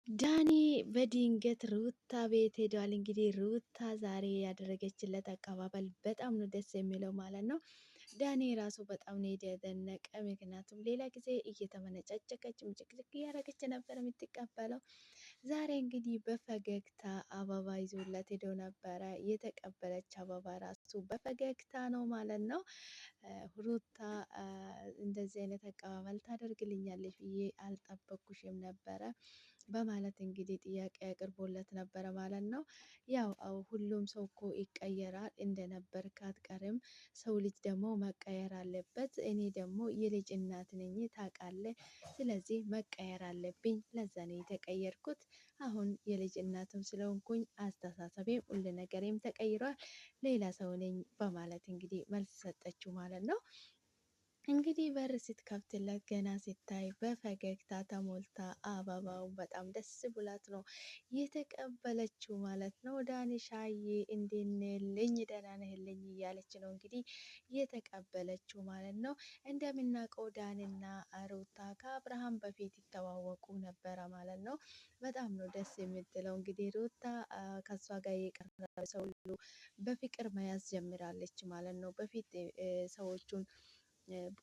ዳኒ በድንገት ሩታ ቤት ሄዷል። እንግዲህ ሩታ ዛሬ ያደረገችለት አቀባበል በጣም ነው ደስ የሚለው ማለት ነው። ዳኒ ራሱ በጣም ነው የደነቀ። ምክንያቱም ሌላ ጊዜ እየተመነጨጨቀች ምጭቅጭቅ እያደረገች ነበር የምትቀበለው። ዛሬ እንግዲህ በፈገግታ አበባ ይዞለት ሄዶ ነበረ። የተቀበለች አበባ ራሱ በፈገግታ ነው ማለት ነው። ሩታ እንደዚህ አይነት አቀባበል ታደርግልኛለች ብዬ አልጠበኩሽም ነበረ በማለት እንግዲህ ጥያቄ አቅርቦለት ነበረ ማለት ነው። ያው ሁሉም ሰው እኮ ይቀየራል፣ እንደነበርክ አትቀርም። ሰው ልጅ ደግሞ መቀየር አለበት። እኔ ደግሞ የልጅ እናት ነኝ ታውቃለህ። ስለዚህ መቀየር አለብኝ። ለዛ ነው የተቀየርኩት። አሁን የልጅ እናትም ስለሆንኩኝ አስተሳሰቤም ሁሉ ነገሬም ተቀይሯል። ሌላ ሰው ነኝ በማለት እንግዲህ መልስ ሰጠችው ማለት ነው። እንግዲህ በር ስትከፍትለት ገና ሲታይ በፈገግታ ተሞልታ አበባው በጣም ደስ ብላት ነው የተቀበለችው ማለት ነው። ዳኒሻዬ እንዴት ነህልኝ? ደህና ነህልኝ? እያለች ነው እንግዲህ የተቀበለችው ማለት ነው። እንደምናውቀው ዳንና ሩታ ከአብርሃም በፊት ይተዋወቁ ነበረ ማለት ነው። በጣም ነው ደስ የምትለው እንግዲህ ሩታ ከሷ ጋር የቀረበ ሰው ሁሉ በፍቅር መያዝ ጀምራለች ማለት ነው። በፊት ሰዎቹን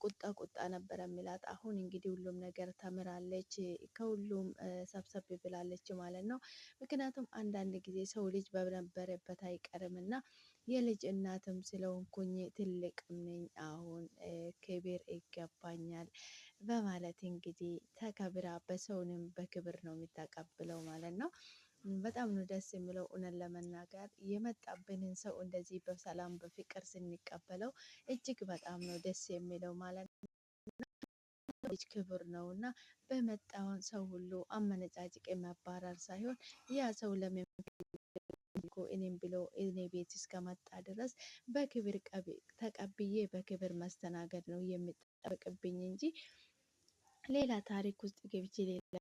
ቁጣ ቁጣ ነበረ የሚላት። አሁን እንግዲህ ሁሉም ነገር ተምራለች፣ ከሁሉም ሰብሰብ ብላለች ማለት ነው። ምክንያቱም አንዳንድ ጊዜ ሰው ልጅ በነበረበት አይቀርም እና የልጅ እናትም ስለሆንኩኝ ትልቅም ነኝ፣ አሁን ክብር ይገባኛል በማለት እንግዲህ ተከብራ በሰውንም በክብር ነው የምታቀብለው ማለት ነው። በጣም ነው ደስ የሚለው። እውነት ለመናገር የመጣብንን ሰው እንደዚህ በሰላም በፍቅር ስንቀበለው እጅግ በጣም ነው ደስ የሚለው ማለት ነው። ልጅ ክብር ነው እና በመጣውን ሰው ሁሉ አመነጫጭቅ መባረር ሳይሆን ያ ሰው ለምን እኔም ብሎ እኔ ቤት እስከመጣ ድረስ በክብር ተቀብዬ በክብር መስተናገድ ነው የሚጠበቅብኝ እንጂ ሌላ ታሪክ ውስጥ ገብቼ ሌላ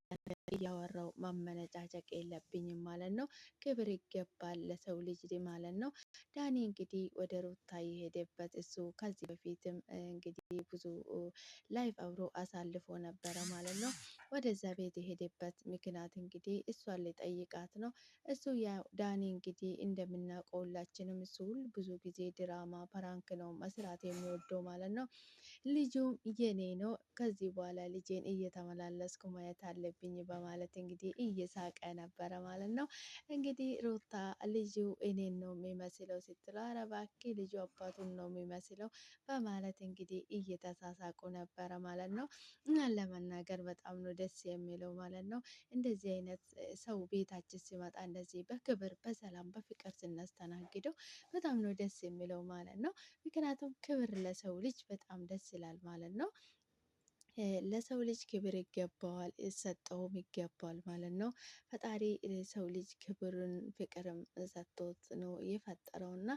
እያወራው ማመነጫጨቅ የለብኝም ማለት ነው። ክብር ይገባል ለሰው ልጅ ማለት ነው። ዳኒ እንግዲህ ወደ ሩታ የሄደበት እሱ ከዚህ በፊትም እንግዲህ ብዙ ላይፍ አብሮ አሳልፎ ነበረ ማለት ነው። ወደዛ ቤት የሄደበት ምክንያት እንግዲህ እሷን ሊጠይቃት ነው። እሱ ያው ዳኒ እንግዲህ እንደምናውቀው ሁላችንም እሱ ሁሉ ብዙ ጊዜ ድራማ ፕራንክ ነው መስራት የሚወደው ማለት ነው። ልጁም የኔ ነው፣ ከዚህ በኋላ ልጄን እየተመላለስኩ ማየት አለብኝ በማለት እንግዲህ እየሳቀ ነበረ ማለት ነው። እንግዲህ ሩታ ልጁ እኔን ነው የሚመስለው ስትለው፣ ኧረ እባክህ ልጁ አባቱን ነው የሚመስለው በማለት እንግዲህ እየተሳሳቁ ነበረ ማለት ነው። እናን ለመናገር በጣም ነው ደስ የሚለው ማለት ነው። እንደዚህ አይነት ሰው ቤታችን ሲመጣ እንደዚህ በክብር በሰላም በፍቅር ስናስተናግደው በጣም ነው ደስ የሚለው ማለት ነው። ምክንያቱም ክብር ለሰው ልጅ በጣም ደስ ይላል ማለት ነው። ለሰው ልጅ ክብር ይገባዋል፣ ሰጠውም ይገባል ማለት ነው። ፈጣሪ ሰው ልጅ ክብርን ፍቅርም ሰጥቶት ነው የፈጠረው እና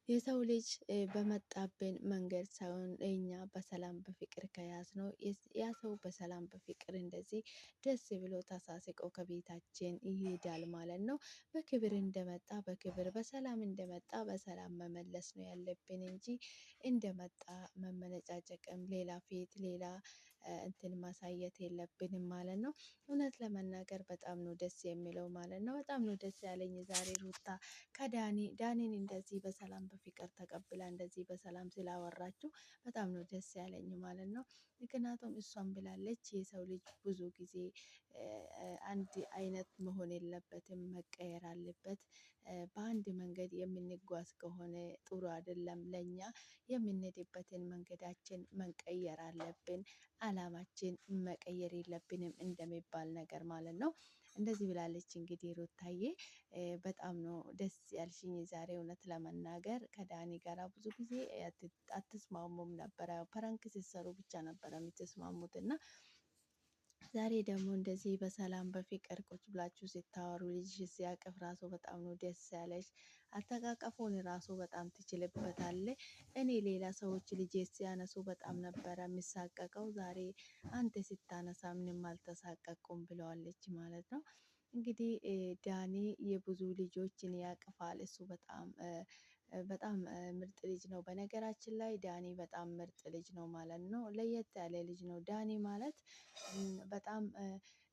የሰው ልጅ በመጣብን መንገድ ሳይሆን እኛ በሰላም በፍቅር ከያዝ ነው ያ ሰው በሰላም በፍቅር እንደዚህ ደስ ብሎ ተሳስቆ ከቤታችን ይሄዳል ማለት ነው። በክብር እንደመጣ በክብር በሰላም እንደመጣ በሰላም መመለስ ነው ያለብን እንጂ እንደመጣ መመነጫጨቅም ሌላ ፊት ሌላ እንትን ማሳየት የለብንም ማለት ነው። እውነት ለመናገር በጣም ነው ደስ የሚለው ማለት ነው። በጣም ነው ደስ ያለኝ ዛሬ ሩታ ዳኒን እንደዚህ በሰላም በፍቅር ተቀብላ እንደዚህ በሰላም ስላወራችሁ በጣም ነው ደስ ያለኝ ማለት ነው። ምክንያቱም እሷም ብላለች የሰው ልጅ ብዙ ጊዜ አንድ አይነት መሆን የለበትም፣ መቀየር አለበት። በአንድ መንገድ የምንጓዝ ከሆነ ጥሩ አይደለም። ለኛ የምንሄድበትን መንገዳችን መቀየር አለብን፣ አላማችን መቀየር የለብንም እንደሚባል ነገር ማለት ነው። እንደዚህ ብላለች እንግዲህ ሩታዬ። በጣም ነው ደስ ያልሽኝ ዛሬ። እውነት ለመናገር ከዳኒ ጋር ብዙ ጊዜ አትስማሙም ነበረ፣ ፕራንክ ሲሰሩ ብቻ ነበረ የምትስማሙት እና ዛሬ ደግሞ እንደዚህ በሰላም በፍቅር ቁጭ ብላችሁ ስታወሩ ልጅሽ ሲያቅፍ ራሱ በጣም ነው ደስ ያለሽ። አተቃቀፉን ራሱ በጣም ትችልበታለህ። እኔ ሌላ ሰዎች ልጄ ሲያነሱ በጣም ነበረ የሚሳቀቀው፣ ዛሬ አንተ ስታነሳ ምንም አልተሳቀቁም ብለዋለች ማለት ነው። እንግዲህ ዳኒ የብዙ ልጆችን ያቅፋል። እሱ በጣም ምርጥ ልጅ ነው። በነገራችን ላይ ዳኒ በጣም ምርጥ ልጅ ነው ማለት ነው። ለየት ያለ ልጅ ነው ዳኒ ማለት። በጣም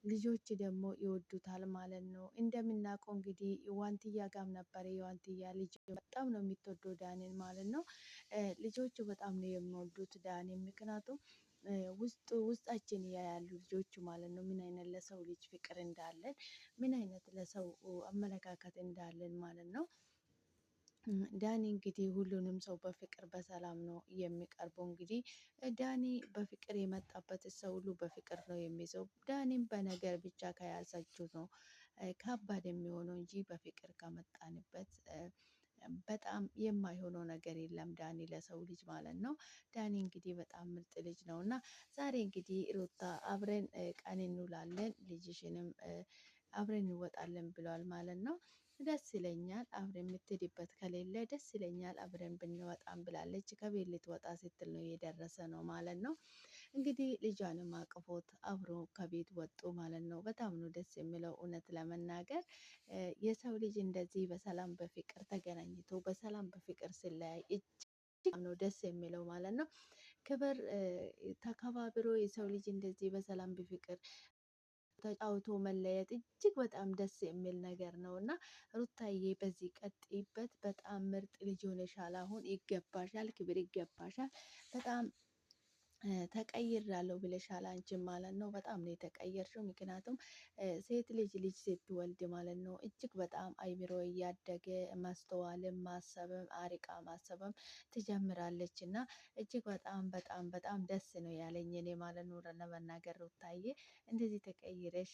ልጆች ደግሞ ይወዱታል ማለት ነው። እንደምናውቀው እንግዲህ ዋንትያ ጋም ነበረ። የዋንትያ ልጅ በጣም ነው የምትወደው ዳኒን ማለት ነው። ልጆቹ በጣም ነው የሚወዱት ዳኒን ምክንያቱም ውስጣችን ያያሉ ልጆቹ ማለት ነው። ምን አይነት ለሰው ልጅ ፍቅር እንዳለን ምን አይነት ለሰው አመለካከት እንዳለን ማለት ነው። ዳኒ እንግዲህ ሁሉንም ሰው በፍቅር በሰላም ነው የሚቀርበው። እንግዲህ ዳኒ በፍቅር የመጣበት ሰው ሁሉ በፍቅር ነው የሚይዘው። ዳኒም በነገር ብቻ ከያዛችሁ ነው ከባድ የሚሆነው እንጂ በፍቅር ከመጣንበት በጣም የማይሆነው ነገር የለም። ዳኒ ለሰው ልጅ ማለት ነው። ዳኒ እንግዲህ በጣም ምርጥ ልጅ ነው እና ዛሬ እንግዲህ ሩታ አብረን ቀን እንውላለን ልጅሽንም አብረን እንወጣለን ብለዋል ማለት ነው። ደስ ይለኛል አብረን የምትሄድበት ከሌለ ደስ ይለኛል አብረን ብንወጣም ብላለች። ከቤት ልትወጣ ስትል ነው የደረሰ ነው ማለት ነው። እንግዲህ ልጇንም አቅፎት አብሮ ከቤት ወጡ ማለት ነው። በጣም ነው ደስ የሚለው እውነት ለመናገር የሰው ልጅ እንደዚህ በሰላም በፍቅር ተገናኝቶ በሰላም በፍቅር ሲለያይ እጅግ ነው ደስ የሚለው ማለት ነው። ክብር ተከባብሮ የሰው ልጅ እንደዚህ በሰላም በፍቅር ተጫውቶ መለየት እጅግ በጣም ደስ የሚል ነገር ነው እና ሩታዬ በዚህ ቀጥይበት። በጣም ምርጥ ልጅ ሆነሻል። አሁን ይገባሻል፣ ክብር ይገባሻል። በጣም ተቀይራለሁ ብለሻል አንቺም ማለት ነው። በጣም ነው የተቀየርሽው። ምክንያቱም ሴት ልጅ ስትወልድ ማለት ነው እጅግ በጣም አይምሮ እያደገ ማስተዋልም ማሰብም አሪቃ ማሰብም ትጀምራለች እና እጅግ በጣም በጣም በጣም ደስ ነው ያለኝ እኔ ማለት ነው። ለመናገር ሩታዬ እንደዚህ ተቀይረሽ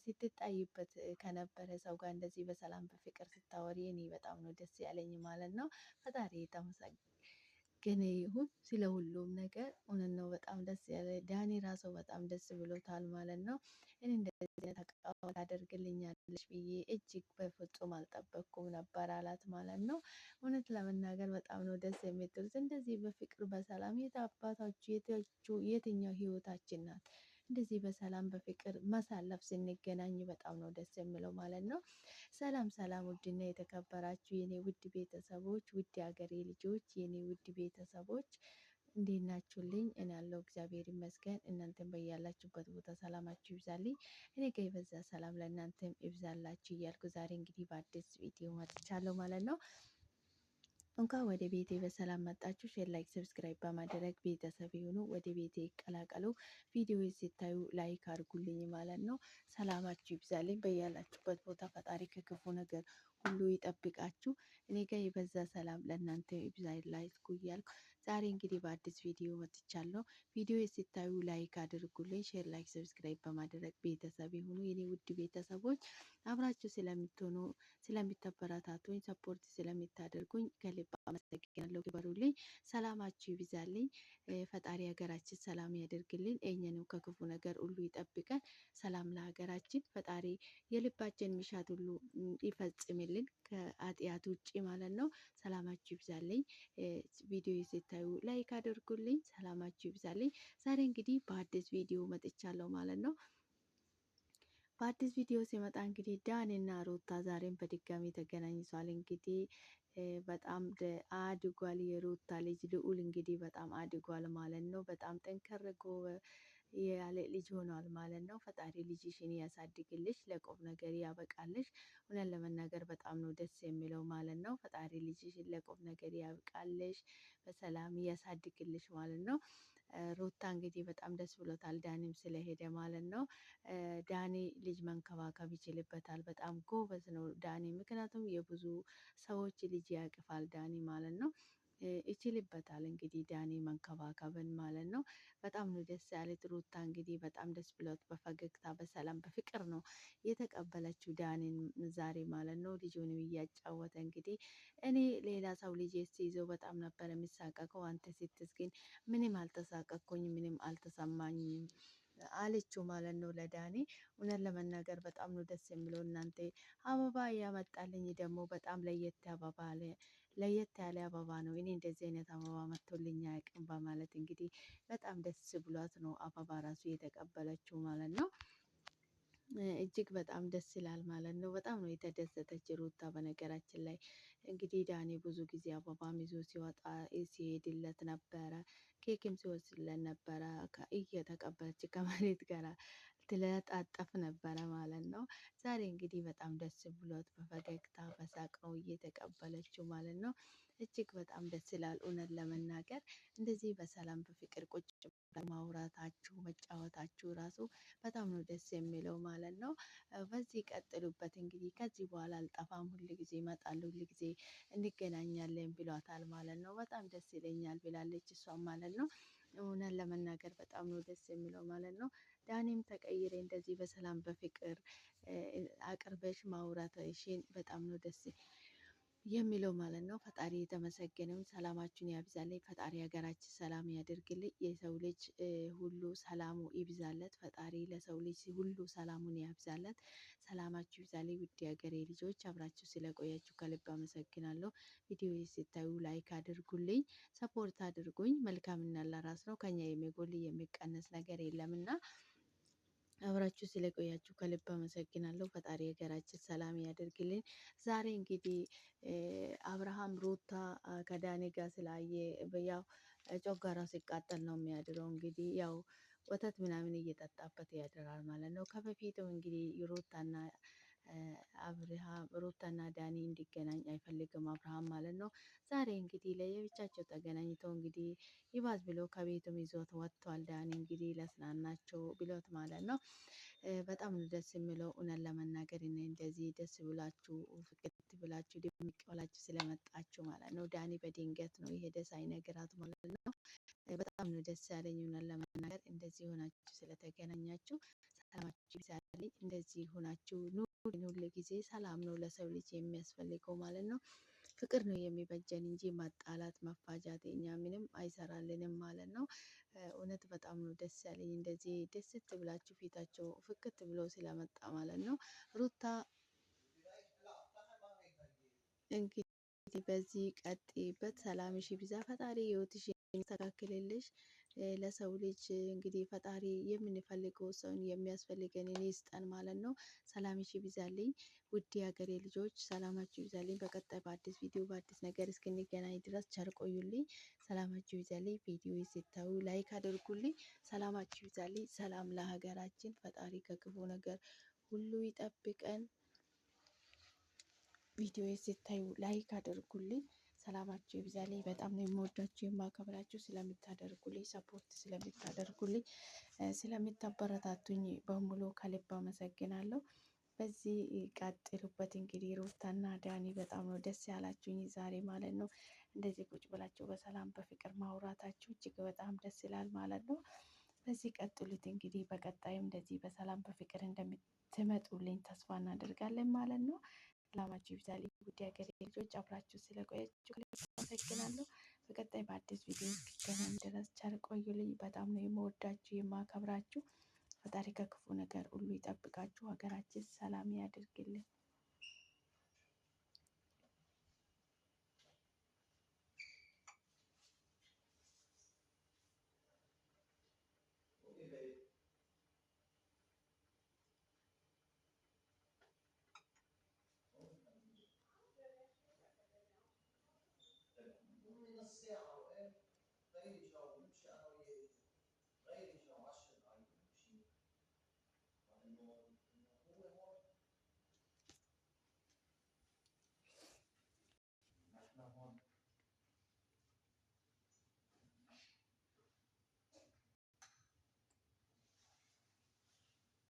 ስትታይበት ከነበረ ሰው ጋር እንደዚህ በሰላም በፍቅር ስታወሪ እኔ በጣም ነው ደስ ያለኝ ማለት ነው። ፈጣሪ የተመሰገነ ይሁን ስለ ሁሉም ነገር። እውነት ነው በጣም ደስ ያለ ዳኒ ራሱ በጣም ደስ ብሎታል ማለት ነው። እኔ እንደዚህ አይነት አቀባበል ታደርግልኛለሽ ብዬ እጅግ በፍጹም አልጠበቅኩም ነበር አላት ማለት ነው። እውነት ለመናገር በጣም ነው ደስ የምትሉት እንደዚህ በፍቅር በሰላም የት አባታችሁ የትኛው ህይወታችን ናት? እንደዚህ በሰላም በፍቅር ማሳለፍ ስንገናኝ በጣም ነው ደስ የሚለው ማለት ነው። ሰላም ሰላም፣ ውድና የተከበራችሁ የኔ ውድ ቤተሰቦች፣ ውድ የሀገሬ ልጆች፣ የኔ ውድ ቤተሰቦች እንዴት ናችሁልኝ? እኔ ያለው እግዚአብሔር ይመስገን። እናንተም በያላችሁበት ቦታ ሰላማችሁ ይብዛልኝ። እኔ ጋ የበዛ ሰላም ለእናንተም ይብዛላችሁ እያልኩ ዛሬ እንግዲህ በአዲስ ቪዲዮ መጥቻለሁ ማለት ነው። እንኳን ወደ ቤቴ በሰላም መጣችሁ። ሼር፣ ላይክ፣ ሰብስክራይብ በማድረግ ቤተሰብ የሆኑ ወደ ቤቴ ይቀላቀሉ። ቪዲዮ ሲታዩ ላይክ አድርጉልኝ ማለት ነው። ሰላማችሁ ይብዛልኝ በያላችሁበት ቦታ ፈጣሪ ከክፉ ነገር ሁሉ ይጠብቃችሁ። እኔ ጋር የበዛ ሰላም ለእናንተ ይብዛላችሁ እያልኩ ዛሬ እንግዲህ በአዲስ ቪዲዮ መጥቻለሁ። ቪዲዮ ሲታዩ ላይክ አድርጉልኝ። ሼር፣ ላይክ፣ ሰብስክራይብ በማድረግ ቤተሰብ የሆኑ የኔ ውድ ቤተሰቦች አብራችሁ ስለምትሆኑ ስለሚተበረታቱኝ ሰፖርት ስለሚታደርጉኝ ከልብ አመሰግናለሁ። ክበሩልኝ። ሰላማችሁ ይብዛልኝ። ፈጣሪ ሀገራችን ሰላም ያደርግልን። እኛንም ከክፉ ነገር ሁሉ ይጠብቀን። ሰላም ለሀገራችን። ፈጣሪ የልባችን ምሻት ሁሉ ይፈጽምልን ከኃጢአት ውጭ ማለት ነው። ሰላማችሁ ይብዛልኝ። ቪዲዮ ሲታዩ ላይክ አድርጉልኝ። ሰላማችሁ ይብዛልኝ። ዛሬ እንግዲህ በአዲስ ቪዲዮ መጥቻለሁ ማለት ነው። በአዲስ ቪዲዮ ሲመጣ እንግዲህ ዳኒ እና ሩታ ዛሬም በድጋሚ ተገናኝቷል። እንግዲህ በጣም አድጓል። የሩታ ልጅ ልዑል እንግዲህ በጣም አድጓል ማለት ነው። በጣም ጠንከር ያለ ልጅ ሆኗል ማለት ነው። ፈጣሪ ልጅሽን ያሳድግልሽ፣ ለቁም ነገር ያበቃልሽ። እውነት ለመናገር በጣም ነው ደስ የሚለው ማለት ነው። ፈጣሪ ልጅሽን ለቁም ነገር ያብቃልሽ፣ በሰላም ያሳድግልሽ ማለት ነው። ሩታ እንግዲህ በጣም ደስ ብሎታል ዳኒም ስለሄደ ማለት ነው። ዳኒ ልጅ መንከባከብ ይችልበታል። በጣም ጎበዝ ነው ዳኒ። ምክንያቱም የብዙ ሰዎች ልጅ ያቅፋል ዳኒ ማለት ነው። ይችልበታል እንግዲህ ዳኒ መንከባከብን ማለት ነው። በጣም ነው ደስ ያለት ሩታ እንግዲህ በጣም ደስ ብሎት በፈገግታ በሰላም በፍቅር ነው የተቀበለችው ዳኒን ዛሬ ማለት ነው። ልጁንም እያጫወተ እንግዲህ እኔ ሌላ ሰው ልጅ ሲይዘው በጣም ነበር የሚሳቀቀው፣ አንተ ስትይዝ ግን ምንም አልተሳቀቅኩኝ፣ ምንም አልተሰማኝም አለችው ማለት ነው ለዳኒ። እውነት ለመናገር በጣም ነው ደስ የሚለው። እናንተ አበባ ያመጣልኝ ደግሞ በጣም ለየት ያለ አበባ ነው። እኔ እንደዚህ አይነት አበባ መጥቶልኝ አያውቅም በማለት እንግዲህ በጣም ደስ ብሏት ነው አበባ ራሱ የተቀበለችው ማለት ነው። እጅግ በጣም ደስ ይላል ማለት ነው። በጣም ነው የተደሰተች ሩታ። በነገራችን ላይ እንግዲህ ዳኒ ብዙ ጊዜ አበባም ይዞ ሲወጣ ሲሄድለት ነበረ፣ ኬክም ሲወስድለት ነበረ። እየተቀበለች ከመሬት ጋር ስትለጣጠፍ ነበረ ማለት ነው። ዛሬ እንግዲህ በጣም ደስ ብሎት በፈገግታ በሳቅ ነው እየተቀበለችው ማለት ነው። እጅግ በጣም ደስ ይላል። እውነት ለመናገር እንደዚህ በሰላም በፍቅር ቁጭ ማውራታችሁ መጫወታችሁ ራሱ በጣም ነው ደስ የሚለው ማለት ነው። በዚህ ቀጥሉበት። እንግዲህ ከዚህ በኋላ አልጠፋም፣ ሁል ጊዜ እመጣለሁ፣ ሁል ጊዜ እንገናኛለን ብሏታል ማለት ነው። በጣም ደስ ይለኛል ብላለች እሷም ማለት ነው። እውነት ለመናገር በጣም ነው ደስ የሚለው ማለት ነው። ዳኒም ተቀይሬ እንደዚህ በሰላም በፍቅር አቅርበሽ ማውራትሽን በጣም ነው ደስ የሚለው ማለት ነው። ፈጣሪ የተመሰገነውን ሰላማችሁን ያብዛልኝ። ፈጣሪ ሀገራችን ሰላም ያደርግልኝ። የሰው ልጅ ሁሉ ሰላሙ ይብዛለት። ፈጣሪ ለሰው ልጅ ሁሉ ሰላሙን ያብዛለት። ሰላማችሁ ይብዛልኝ። ውድ ሀገሬ ልጆች አብራችሁ ስለቆያችሁ ከልብ አመሰግናለሁ። ቪዲዮ ስታዩ ላይክ አድርጉልኝ፣ ሰፖርት አድርጉኝ። መልካምና ለራስ ነው። ከኛ የሚጎል የሚቀነስ ነገር የለምና አብራችሁ ስለቆያችሁ ከልብ አመሰግናለሁ። ፈጣሪ ሀገራችን ሰላም ያደርግልን። ዛሬ እንግዲህ አብርሃም ሩታ ከዳኒ ጋር ስላየ ያው ጮጋራው ሲቃጠል ነው የሚያድረው። እንግዲህ ያው ወተት ምናምን እየጠጣበት ያድራል ማለት ነው። ከበፊቱም እንግዲህ ሩታና ዳኒ እንዲገናኝ አይፈልግም አብርሃም ማለት ነው። ዛሬ እንግዲህ ለየብቻቸው ተገናኝተው እንግዲህ ይባዝ ብሎ ከቤቱም ይዞት ወጥቷል። ዳኒ እንግዲህ ለስናናቸው ብሎት ማለት ነው። በጣም ደስ የሚለው እውነት ለመናገር እኔ እንደዚህ ደስ ብላችሁ ፍቅት ብላችሁ ድምቅ ብላችሁ ስለመጣችሁ ማለት ነው። ዳኒ በድንገት ነው የሄደ ሳይነግራት ማለት ነው። በጣም ነው ደስ ያለኝ እውነት ለመናገር እንደዚህ ሆናችሁ ስለተገናኛችሁ ሰላማችሁ ይብዛልኝ። እንደዚህ ሆናችሁ ኑሩ። ሁሉ ጊዜ ሰላም ነው ለሰው ልጅ የሚያስፈልገው ማለት ነው። ፍቅር ነው የሚበጀን እንጂ ማጣላት መፋጃት እኛ ምንም አይሰራልንም ማለት ነው። እውነት በጣም ነው ደስ ያለኝ እንደዚህ ደስት ብላችሁ ፊታቸው ፍክት ብሎ ስለመጣ ማለት ነው። ሩታ እንግዲህ በዚህ ቀጥይበት፣ ሰላምሽ ይብዛ፣ ፈጣሪ ህይወትሽን ያስተካክልልሽ። ለሰው ልጅ እንግዲህ ፈጣሪ የምንፈልገው ሰውን የሚያስፈልገንን ይስጠን ማለት ነው። ሰላምሽ ይብዛልኝ ውድ ሀገሬ ልጆች፣ ሰላማችሁ ይብዛልኝ። በቀጣይ በአዲስ ቪዲዮ በአዲስ ነገር እስክንገናኝ ድረስ ቸር ቆዩልኝ። ሰላማችሁ ይብዛልኝ። ቪዲዮ ሲታዩ ላይክ አድርጉልኝ። ሰላማችሁ ይብዛልኝ። ሰላም ለሀገራችን። ፈጣሪ ከክፉ ነገር ሁሉ ይጠብቀን። ቪዲዮ ሲታዩ ላይክ አድርጉልኝ። ሰላማችሁ ይብዛልኝ። በጣም ነው የምወዳችሁ የማከብራችሁ። ስለምታደርጉልኝ ሰፖርት ስለምታደርጉልኝ ስለምታበረታቱኝ በሙሉ ከልብ አመሰግናለሁ። በዚህ ቀጥሉበት። እንግዲህ ሩታና ዳኒ በጣም ነው ደስ ያላችሁኝ ዛሬ ማለት ነው። እንደዚህ ቁጭ ብላችሁ በሰላም በፍቅር ማውራታችሁ እጅግ በጣም ደስ ይላል ማለት ነው። በዚህ ቀጥሉት። እንግዲህ በቀጣይም እንደዚህ በሰላም በፍቅር እንደምትመጡልኝ ተስፋ እናደርጋለን ማለት ነው። ሰላማችሁ ይብዛልኝ ውድ ሀገሬ ልጆች፣ አብራችሁ ስለቆያችሁ አመሰግናለሁ። በቀጣይ በአዲስ ቪዲዮ እስክንገናኝ ድረስ ቸር ቆዩልኝ። በጣም ነው የምወዳችሁ የማከብራችሁ። ፈጣሪ ከክፉ ነገር ሁሉ ይጠብቃችሁ። ሀገራችን ሰላም ያድርግልን።